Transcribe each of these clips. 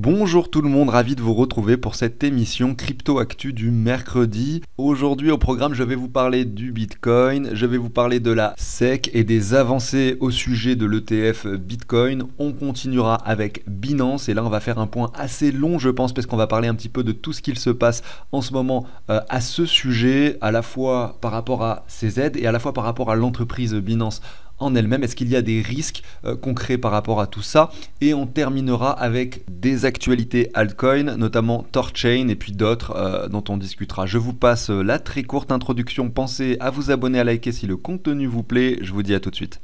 Bonjour tout le monde, ravi de vous retrouver pour cette émission Crypto Actu du mercredi. Aujourd'hui au programme, je vais vous parler du Bitcoin, je vais vous parler de la SEC et des avancées au sujet de l'ETF Bitcoin. On continuera avec Binance et là on va faire un point assez long je pense parce qu'on va parler un petit peu de tout ce qu'il se passe en ce moment à ce sujet, à la fois par rapport à ces aides et à la fois par rapport à l'entreprise Binance en elle-même. Est-ce qu'il y a des risques concrets par rapport à tout ça? Et on terminera avec des actualités altcoin, notamment Thorchain et puis d'autres dont on discutera. Je vous passe la très courte introduction. Pensez à vous abonner, à liker si le contenu vous plaît. Je vous dis à tout de suite.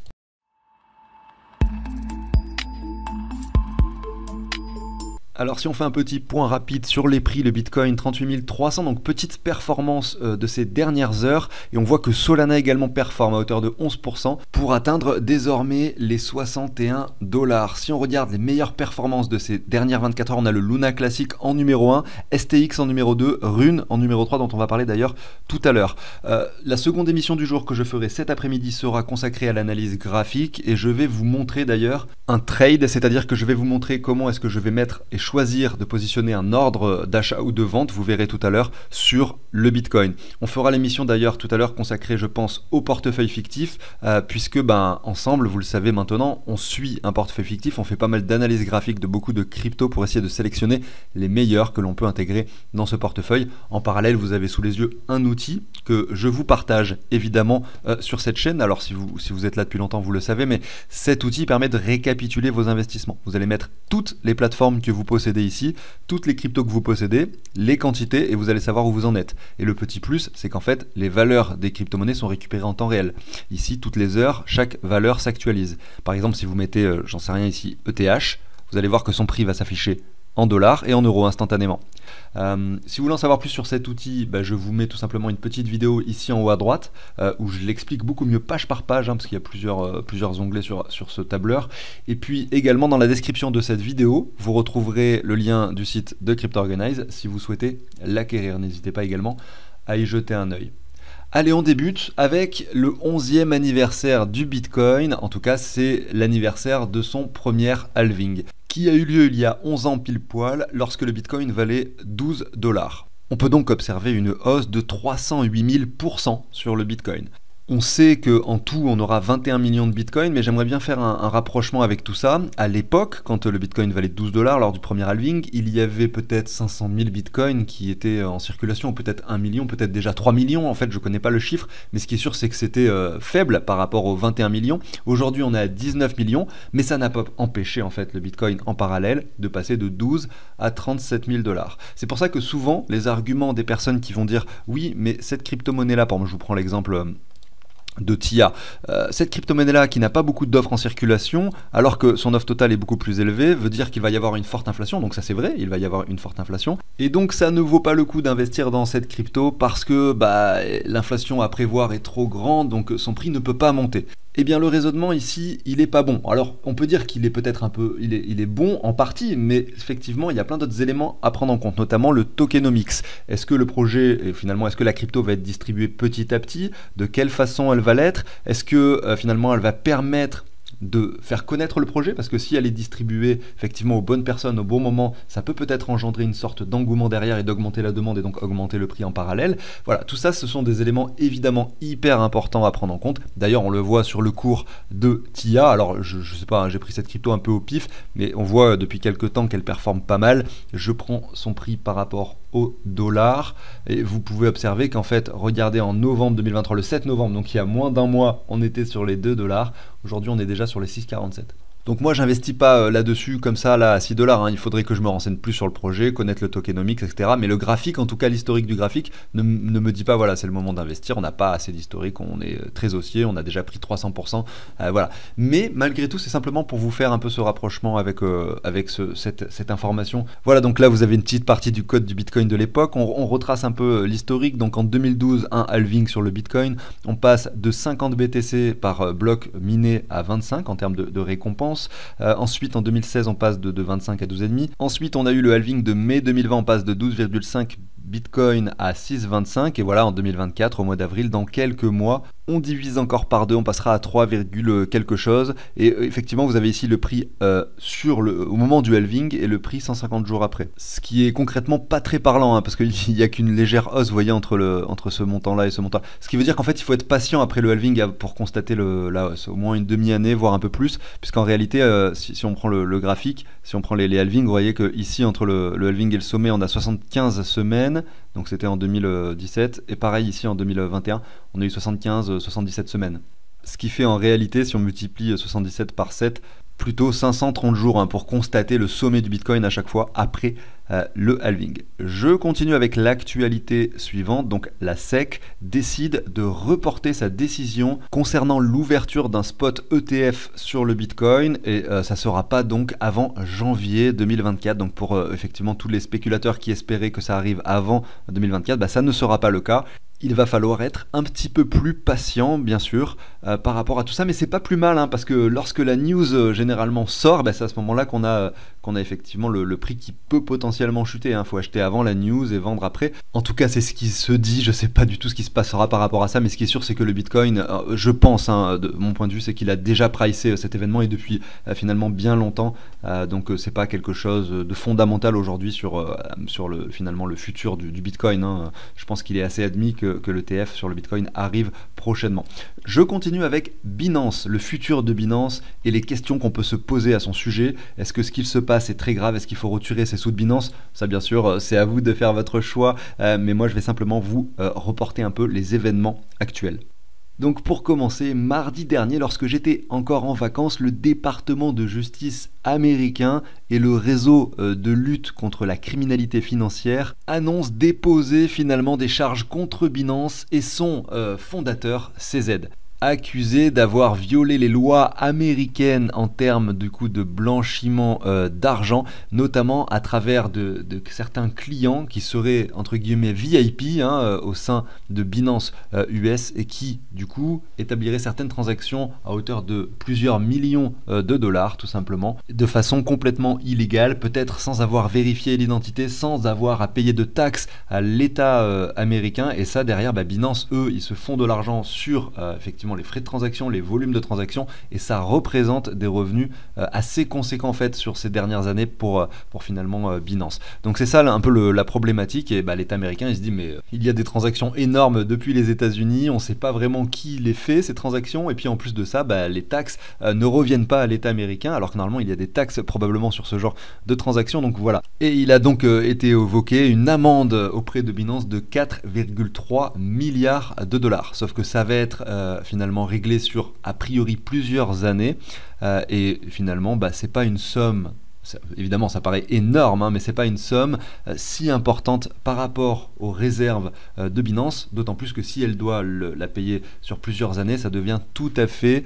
Alors si on fait un petit point rapide sur les prix, le Bitcoin 38 300, donc petite performance de ces dernières heures, et on voit que Solana également performe à hauteur de 11% pour atteindre désormais les 61 $. Si on regarde les meilleures performances de ces dernières 24 heures, on a le Luna classique en numéro 1, STX en numéro 2, Rune en numéro 3 dont on va parler d'ailleurs tout à l'heure. La seconde émission du jour que je ferai cet après-midi sera consacrée à l'analyse graphique et je vais vous montrer d'ailleurs un trade, c'est-à-dire que je vais vous montrer comment est-ce que je vais mettre et choisir de positionner un ordre d'achat ou de vente, vous verrez tout à l'heure, sur le Bitcoin. On fera l'émission d'ailleurs tout à l'heure consacrée, je pense, au portefeuille fictif, puisque ensemble, vous le savez maintenant, on suit un portefeuille fictif, on fait pas mal d'analyses graphiques de beaucoup de cryptos pour essayer de sélectionner les meilleurs que l'on peut intégrer dans ce portefeuille. En parallèle, vous avez sous les yeux un outil que je vous partage évidemment sur cette chaîne. Alors si vous êtes là depuis longtemps, vous le savez, mais cet outil permet de récapituler vos investissements. Vous allez mettre toutes les plateformes que vous possédez ici, toutes les cryptos que vous possédez, les quantités, et vous allez savoir où vous en êtes. Et le petit plus, c'est qu'en fait, les valeurs des crypto-monnaies sont récupérées en temps réel. Ici, toutes les heures, chaque valeur s'actualise. Par exemple, si vous mettez, j'en sais rien ici, ETH, vous allez voir que son prix va s'afficher en dollars et en euros instantanément. Si vous voulez en savoir plus sur cet outil, je vous mets tout simplement une petite vidéo ici en haut à droite où je l'explique beaucoup mieux page par page, parce qu'il y a plusieurs onglets sur ce tableur. Et puis également dans la description de cette vidéo, vous retrouverez le lien du site de CryptoOrganize si vous souhaitez l'acquérir. N'hésitez pas également à y jeter un œil. Allez, on débute avec le 11e anniversaire du Bitcoin. En tout cas, c'est l'anniversaire de son premier halving, qui a eu lieu il y a 11 ans pile poil, lorsque le Bitcoin valait 12 $. On peut donc observer une hausse de 308 000% sur le Bitcoin. On sait qu'en tout, on aura 21 millions de Bitcoin, mais j'aimerais bien faire un rapprochement avec tout ça. À l'époque, quand le Bitcoin valait 12 $ lors du premier halving, il y avait peut-être 500 000 Bitcoins qui étaient en circulation, peut-être 1 million, peut-être déjà 3 millions. En fait, je ne connais pas le chiffre, mais ce qui est sûr, c'est que c'était faible par rapport aux 21 millions. Aujourd'hui, on est à 19 millions, mais ça n'a pas empêché en fait le Bitcoin en parallèle de passer de 12 à 37 000 $. C'est pour ça que souvent, les arguments des personnes qui vont dire « Oui, mais cette crypto-monnaie-là, par exemple, je vous prends l'exemple de TIA, cette crypto-monnaie-là qui n'a pas beaucoup d'offres en circulation, alors que son offre totale est beaucoup plus élevée, veut dire qu'il va y avoir une forte inflation, donc ça c'est vrai, il va y avoir une forte inflation, et donc ça ne vaut pas le coup d'investir dans cette crypto parce que l'inflation à prévoir est trop grande, donc son prix ne peut pas monter. Eh bien le raisonnement ici, il est pas bon. Alors on peut dire qu'il est peut-être un peu, il est bon en partie, mais effectivement il y a plein d'autres éléments à prendre en compte, notamment le tokenomics. Est-ce que le projet, et finalement, est-ce que la crypto va être distribuée petit à petit? De quelle façon elle va l'être? Est-ce que finalement elle va permettre de faire connaître le projet, parce que si elle est distribuée effectivement aux bonnes personnes au bon moment, ça peut peut-être engendrer une sorte d'engouement derrière et d'augmenter la demande et donc augmenter le prix en parallèle. Voilà, tout ça ce sont des éléments évidemment hyper importants à prendre en compte. D'ailleurs on le voit sur le cours de TIA, alors je sais pas, j'ai pris cette crypto un peu au pif, mais on voit depuis quelques temps qu'elle performe pas mal. Je prends son prix par rapport au dollar et vous pouvez observer qu'en fait, regardez en novembre 2023, le 7 novembre, donc il y a moins d'un mois, on était sur les 2 $. Aujourd'hui, on est déjà sur les 6,47. Donc moi j'investis pas là-dessus comme ça là à 6 $, il faudrait que je me renseigne plus sur le projet, connaître le tokenomics, etc. Mais le graphique, en tout cas l'historique du graphique, ne me dit pas voilà c'est le moment d'investir, on n'a pas assez d'historique, on est très haussier, on a déjà pris 300%, voilà. Mais malgré tout c'est simplement pour vous faire un peu ce rapprochement avec cette information. Voilà, donc là vous avez une petite partie du code du Bitcoin de l'époque, on retrace un peu l'historique. Donc en 2012, un halving sur le Bitcoin, on passe de 50 BTC par bloc miné à 25 en termes de récompense. Ensuite en 2016 on passe de 25 à 12,5. Ensuite on a eu le halving de mai 2020, on passe de 12,5 Bitcoin à 6,25 et voilà en 2024 au mois d'avril, dans quelques mois, On divise encore par 2, on passera à 3, quelque chose. Et effectivement, vous avez ici le prix au moment du halving et le prix 150 jours après. Ce qui est concrètement pas très parlant, hein, parce qu'il n'y a qu'une légère hausse, vous voyez, entre ce montant-là et ce montant. Ce qui veut dire qu'en fait, il faut être patient après le halving pour constater la hausse. Au moins une demi-année, voire un peu plus. Puisqu'en réalité, si on prend le graphique, si on prend les halvings, vous voyez que ici, entre le halving et le sommet, on a 75 semaines. Donc c'était en 2017. Et pareil ici en 2021, on a eu 77 semaines. Ce qui fait en réalité, si on multiplie 77 par 7, plutôt 530 jours, hein, pour constater le sommet du Bitcoin à chaque fois après le halving. Je continue avec l'actualité suivante. Donc la SEC décide de reporter sa décision concernant l'ouverture d'un spot ETF sur le Bitcoin et ça ne sera pas donc avant janvier 2024. Donc pour effectivement tous les spéculateurs qui espéraient que ça arrive avant 2024, ça ne sera pas le cas. Il va falloir être un petit peu plus patient, bien sûr, par rapport à tout ça, mais c'est pas plus mal, hein, parce que lorsque la news généralement sort, c'est à ce moment-là qu'on a effectivement le prix qui peut potentiellement chuter. Il faut acheter avant la news et vendre après. En tout cas, c'est ce qui se dit. Je sais pas du tout ce qui se passera par rapport à ça, mais ce qui est sûr, c'est que le Bitcoin, je pense, hein, de mon point de vue, c'est qu'il a déjà pricé cet événement et depuis finalement bien longtemps. Donc c'est pas quelque chose de fondamental aujourd'hui sur finalement le futur du Bitcoin, hein. Je pense qu'il est assez admis que l'ETF sur le Bitcoin arrive prochainement. Je continue avec Binance, le futur de Binance et les questions qu'on peut se poser à son sujet. Est-ce que ce qu'il se passe est très grave? Est-ce qu'il faut retirer ses sous de Binance? Ça, bien sûr, c'est à vous de faire votre choix, mais moi je vais simplement vous reporter un peu les événements actuels. Donc pour commencer, mardi dernier, lorsque j'étais encore en vacances, le département de justice américain et le réseau de lutte contre la criminalité financière annoncent déposer finalement des charges contre Binance et son fondateur CZ. Accusé d'avoir violé les lois américaines en termes de blanchiment d'argent, notamment à travers de certains clients qui seraient entre guillemets VIP, hein, au sein de Binance US et qui du coup établiraient certaines transactions à hauteur de plusieurs millions de dollars tout simplement, de façon complètement illégale, peut-être sans avoir vérifié l'identité, sans avoir à payer de taxes à l'État américain. Et ça derrière, Binance, eux, ils se font de l'argent sur effectivement les frais de transaction, les volumes de transaction, et ça représente des revenus assez conséquents en fait sur ces dernières années pour finalement Binance. Donc c'est ça un peu la problématique, et l'État américain il se dit mais il y a des transactions énormes depuis les États-Unis, on ne sait pas vraiment qui les fait ces transactions, et puis en plus de ça les taxes ne reviennent pas à l'État américain alors que normalement il y a des taxes probablement sur ce genre de transactions. Donc voilà, et il a donc été évoqué une amende auprès de Binance de 4,3 milliards de dollars, sauf que ça va être finalement réglé sur a priori plusieurs années et finalement c'est pas une somme, évidemment ça paraît énorme, hein, mais c'est pas une somme si importante par rapport aux réserves de Binance, d'autant plus que si elle doit la payer sur plusieurs années, ça devient tout à fait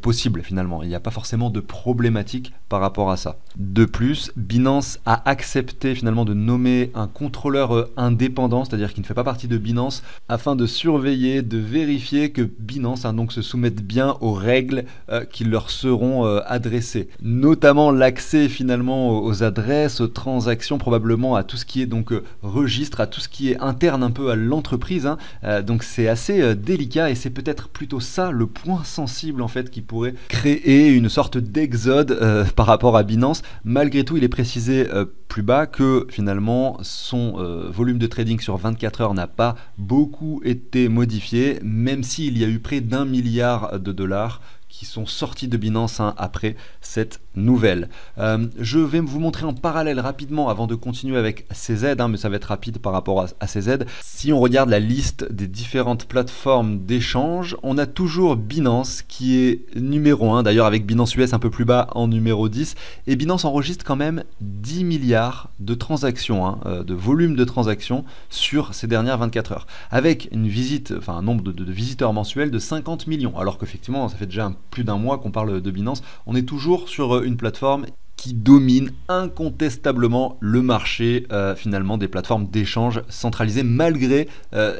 possible finalement. Il n'y a pas forcément de problématique par rapport à ça. De plus, Binance a accepté finalement de nommer un contrôleur indépendant, c'est-à-dire qui ne fait pas partie de Binance, afin de surveiller, de vérifier que Binance donc se soumette bien aux règles qui leur seront adressées, notamment l'accès finalement aux adresses, aux transactions, probablement à tout ce qui est donc registre, à tout ce qui est interne un peu à l'entreprise, hein. Donc c'est assez délicat et c'est peut-être plutôt ça le point sensible en fait qui pourrait créer une sorte d'exode par rapport à Binance. Malgré tout, il est précisé plus bas que finalement son volume de trading sur 24 heures n'a pas beaucoup été modifié, même s'il y a eu près d'1 milliard de dollars qui sont sortis de Binance après cette nouvelle. Je vais vous montrer en parallèle rapidement avant de continuer avec CZ, mais ça va être rapide par rapport à CZ. Si on regarde la liste des différentes plateformes d'échange, on a toujours Binance qui est numéro 1, d'ailleurs avec Binance US un peu plus bas en numéro 10, et Binance enregistre quand même 10 milliards de transactions, de volume de transactions sur ces dernières 24 heures, avec un nombre de visiteurs mensuels de 50 millions, alors qu'effectivement ça fait déjà plus d'un mois qu'on parle de Binance. On est toujours sur une plateforme qui domine incontestablement le marché finalement des plateformes d'échange centralisées malgré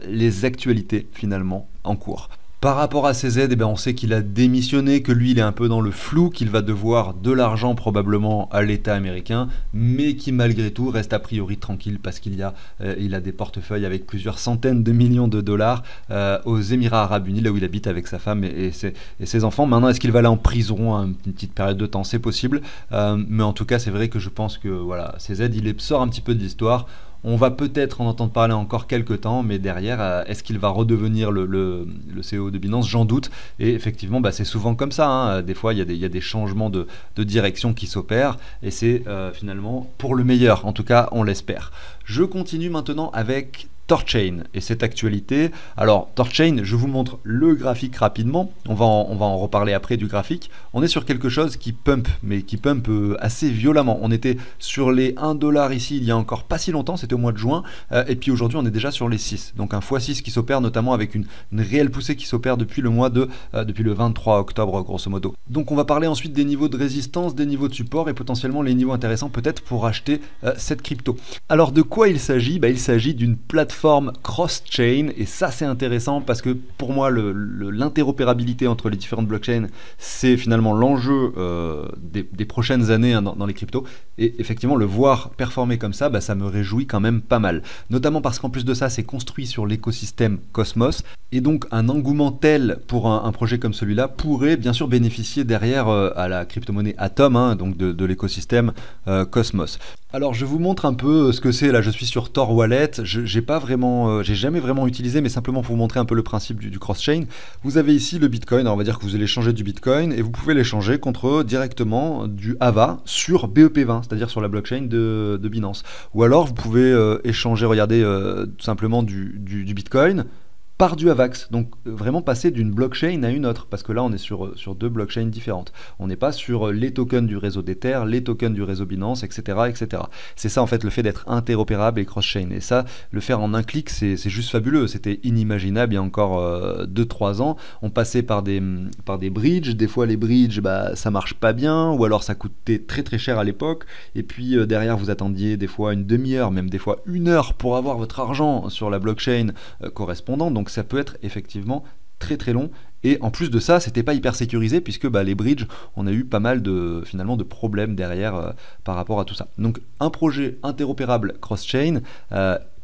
les actualités finalement en cours. Par rapport à CZ, eh ben on sait qu'il a démissionné, que lui il est un peu dans le flou, qu'il va devoir de l'argent probablement à l'État américain, mais qui malgré tout reste a priori tranquille parce il a des portefeuilles avec plusieurs centaines de millions de dollars aux Émirats Arabes Unis, là où il habite avec sa femme et ses enfants. Maintenant, est-ce qu'il va aller en prison une petite période de temps? C'est possible, mais en tout cas c'est vrai que je pense que voilà, CZ il sort un petit peu de l'histoire. On va peut-être en entendre parler encore quelques temps, mais derrière, est-ce qu'il va redevenir le CEO de Binance? J'en doute. Et effectivement, c'est souvent comme ça, hein. Des fois, il y a des changements de direction qui s'opèrent, et c'est finalement pour le meilleur. En tout cas, on l'espère. Je continue maintenant avec Thorchain et cette actualité. Alors Thorchain, je vous montre le graphique rapidement, on va en reparler après du graphique. On est sur quelque chose qui pump, mais qui pump assez violemment. On était sur les 1$ ici il y a encore pas si longtemps, c'était au mois de juin, et puis aujourd'hui on est déjà sur les 6. Donc un x6 qui s'opère notamment avec une réelle poussée qui s'opère depuis le 23 octobre grosso modo. Donc on va parler ensuite des niveaux de résistance, des niveaux de support et potentiellement les niveaux intéressants peut-être pour acheter cette crypto. Alors de quoi il s'agit? Il s'agit d'une plateforme cross-chain, et ça c'est intéressant parce que pour moi l'interopérabilité entre les différentes blockchains c'est finalement l'enjeu des prochaines années dans les cryptos, et effectivement le voir performer comme ça, ça me réjouit quand même pas mal, notamment parce qu'en plus de ça c'est construit sur l'écosystème Cosmos, et donc un engouement tel pour un projet comme celui-là pourrait bien sûr bénéficier derrière à la crypto-monnaie Atom, donc de l'écosystème Cosmos. Alors je vous montre un peu ce que c'est. Là je suis sur Tor Wallet, j'ai jamais vraiment utilisé, mais simplement pour vous montrer un peu le principe du cross-chain. Vous avez ici le Bitcoin, alors on va dire que vous allez changer du Bitcoin et vous pouvez l'échanger contre directement du AVA sur BEP20, c'est-à-dire sur la blockchain de Binance. Ou alors vous pouvez échanger, regardez, tout simplement du Bitcoin par du AVAX, donc vraiment passer d'une blockchain à une autre, parce que là on est sur deux blockchains différentes. On n'est pas sur les tokens du réseau d'Ether, les tokens du réseau Binance, etc. etc. C'est ça en fait le fait d'être interopérable et cross-chain, et ça, le faire en un clic, c'est juste fabuleux. C'était inimaginable il y a encore 2-3 ans. On passait par des bridges, des fois les bridges ça marche pas bien, ou alors ça coûtait très très cher à l'époque, et puis derrière vous attendiez des fois une demi-heure, même des fois 1 heure pour avoir votre argent sur la blockchain correspondante, donc ça peut être effectivement très très long, et en plus de ça c'était pas hyper sécurisé puisque les bridges, on a eu pas mal de problèmes derrière par rapport à tout ça. Donc un projet interopérable cross-chain,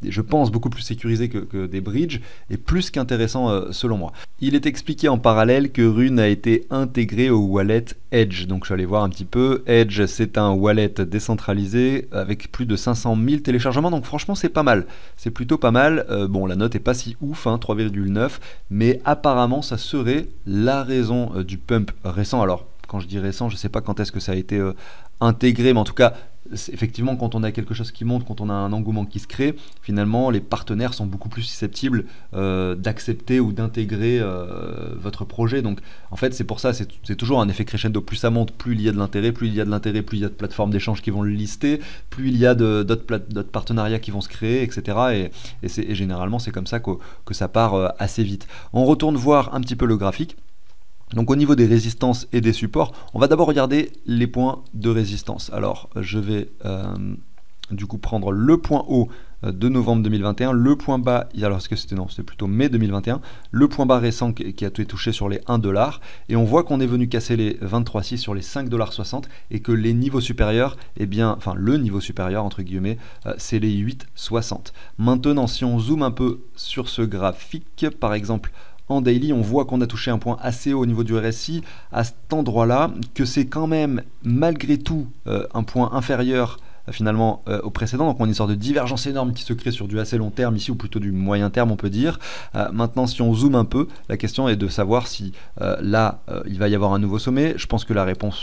je pense beaucoup plus sécurisé que des bridges, et plus qu'intéressant selon moi. Il est expliqué en parallèle que Rune a été intégré au wallet Edge, donc je suis allé voir un petit peu. Edge, c'est un wallet décentralisé avec plus de 500 000 téléchargements, donc franchement c'est pas mal, c'est plutôt pas mal. Bon, la note est pas si ouf, 3,9, mais apparemment ça serait la raison du pump récent. Alors quand je dis récent, je sais pas quand est-ce que ça a été intégré, mais en tout cas effectivement quand on a quelque chose qui monte, quand on a un engouement qui se crée, finalement les partenaires sont beaucoup plus susceptibles d'accepter ou d'intégrer votre projet. Donc en fait c'est pour ça, c'est toujours un effet crescendo. Plus ça monte, plus il y a de l'intérêt, plus il y a de plateformes d'échange qui vont le lister, plus il y a d'autres partenariats qui vont se créer, etc. Et généralement c'est comme ça que ça part assez vite. On retourne voir un petit peu le graphique. Donc au niveau des résistances et des supports, on va d'abord regarder les points de résistance. Alors je vais du coup prendre le point haut de novembre 2021, le point bas, alors est-ce que c'était plutôt mai 2021, le point bas récent qui a été touché sur les 1$, et on voit qu'on est venu casser les 23,6 sur les 5,60$, et que les niveaux supérieurs, le niveau supérieur entre guillemets, c'est les 8,60. Maintenant si on zoome un peu sur ce graphique, par exemple en daily, on voit qu'on a touché un point assez haut au niveau du RSI à cet endroit-là, que c'est quand même malgré tout un point inférieur finalement au précédent, donc on a une sorte de divergence énorme qui se crée sur du assez long terme ici, ou plutôt du moyen terme on peut dire. Maintenant si on zoome un peu, la question est de savoir si là il va y avoir un nouveau sommet. Je pense que la réponse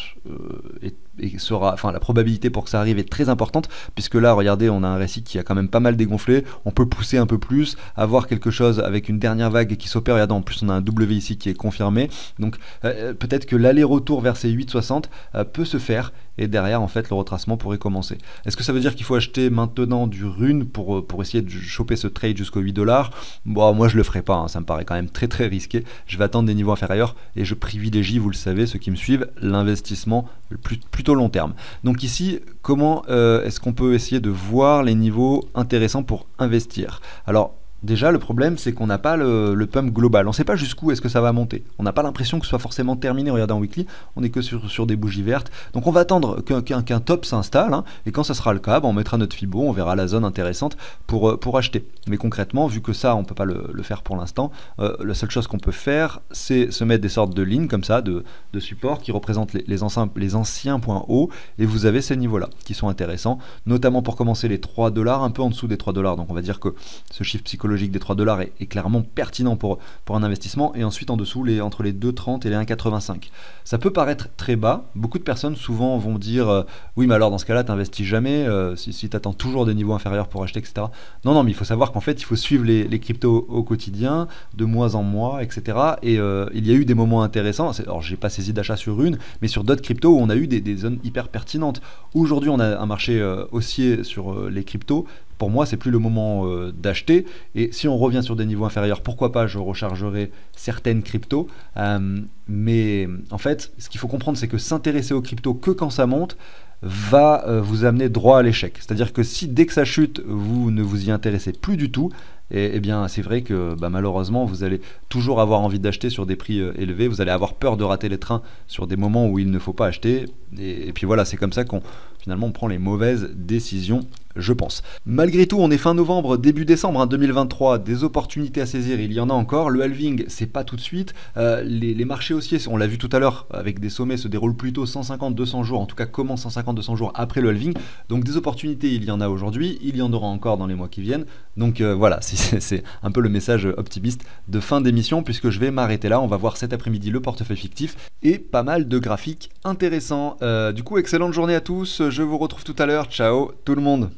la probabilité pour que ça arrive est très importante, puisque là regardez, on a un RSI qui a quand même pas mal dégonflé, on peut pousser un peu plus, avoir quelque chose avec une dernière vague qui s'opère. Regardez, en plus on a un W ici qui est confirmé, donc peut-être que l'aller-retour vers ces 8,60 peut se faire, et derrière en fait le retracement pourrait commencer. Est-ce que ça veut dire qu'il faut acheter maintenant du Rune pour essayer de choper ce trade jusqu'aux 8$? Bon, moi je le ferai pas, ça me paraît quand même très très risqué. Je vais attendre des niveaux inférieurs, et je privilégie, vous le savez, ceux qui me suivent, l'investissement plutôt long terme. Donc ici, comment est-ce qu'on peut essayer de voir les niveaux intéressants pour investir? Alors Déjà, le problème, c'est qu'on n'a pas le pump global. On ne sait pas jusqu'où est-ce que ça va monter. On n'a pas l'impression que ce soit forcément terminé. Regardez en weekly, on n'est que sur des bougies vertes. Donc on va attendre qu'un top s'installe, hein, et quand ça sera le cas, on mettra notre Fibo, on verra la zone intéressante pour acheter. Mais concrètement, vu que ça, on ne peut pas le faire pour l'instant, la seule chose qu'on peut faire, c'est se mettre des sortes de lignes comme ça, de support qui représentent les anciens points hauts, et vous avez ces niveaux-là qui sont intéressants, notamment pour commencer les 3$, un peu en dessous des 3$. Donc on va dire que ce chiffre psychologique des 3$ est clairement pertinent pour un investissement, et ensuite en dessous entre les 2,30 et les 1,85. Ça peut paraître très bas, beaucoup de personnes souvent vont dire oui mais alors dans ce cas là t'investis jamais, si tu attends toujours des niveaux inférieurs pour acheter, etc. Non mais il faut savoir qu'en fait il faut suivre les cryptos au quotidien, de mois en mois, etc. Et il y a eu des moments intéressants, alors j'ai pas saisi d'achat sur une, mais sur d'autres cryptos où on a eu des zones hyper pertinentes. Aujourd'hui on a un marché haussier sur les cryptos. Pour moi, c'est plus le moment d'acheter. Et si on revient sur des niveaux inférieurs, pourquoi pas, je rechargerai certaines cryptos. Mais en fait, ce qu'il faut comprendre, c'est que s'intéresser aux cryptos que quand ça monte va vous amener droit à l'échec. C'est-à-dire que si dès que ça chute, vous ne vous y intéressez plus du tout, et bien c'est vrai que malheureusement vous allez toujours avoir envie d'acheter sur des prix élevés, vous allez avoir peur de rater les trains sur des moments où il ne faut pas acheter, et puis voilà, c'est comme ça qu'on finalement on prend les mauvaises décisions, je pense. Malgré tout, on est fin novembre, début décembre 2023, des opportunités à saisir, il y en a encore. Le halving, c'est pas tout de suite. Les marchés haussiers, on l'a vu tout à l'heure, avec des sommets se déroulent plutôt 150-200 jours, en tout cas commencent 150-200 jours après le halving. Donc des opportunités, il y en a aujourd'hui, il y en aura encore dans les mois qui viennent. Donc voilà, c'est un peu le message optimiste de fin d'émission, puisque je vais m'arrêter là. On va voir cet après-midi le portefeuille fictif et pas mal de graphiques intéressants. Du coup, excellente journée à tous, je vous retrouve tout à l'heure. Ciao tout le monde.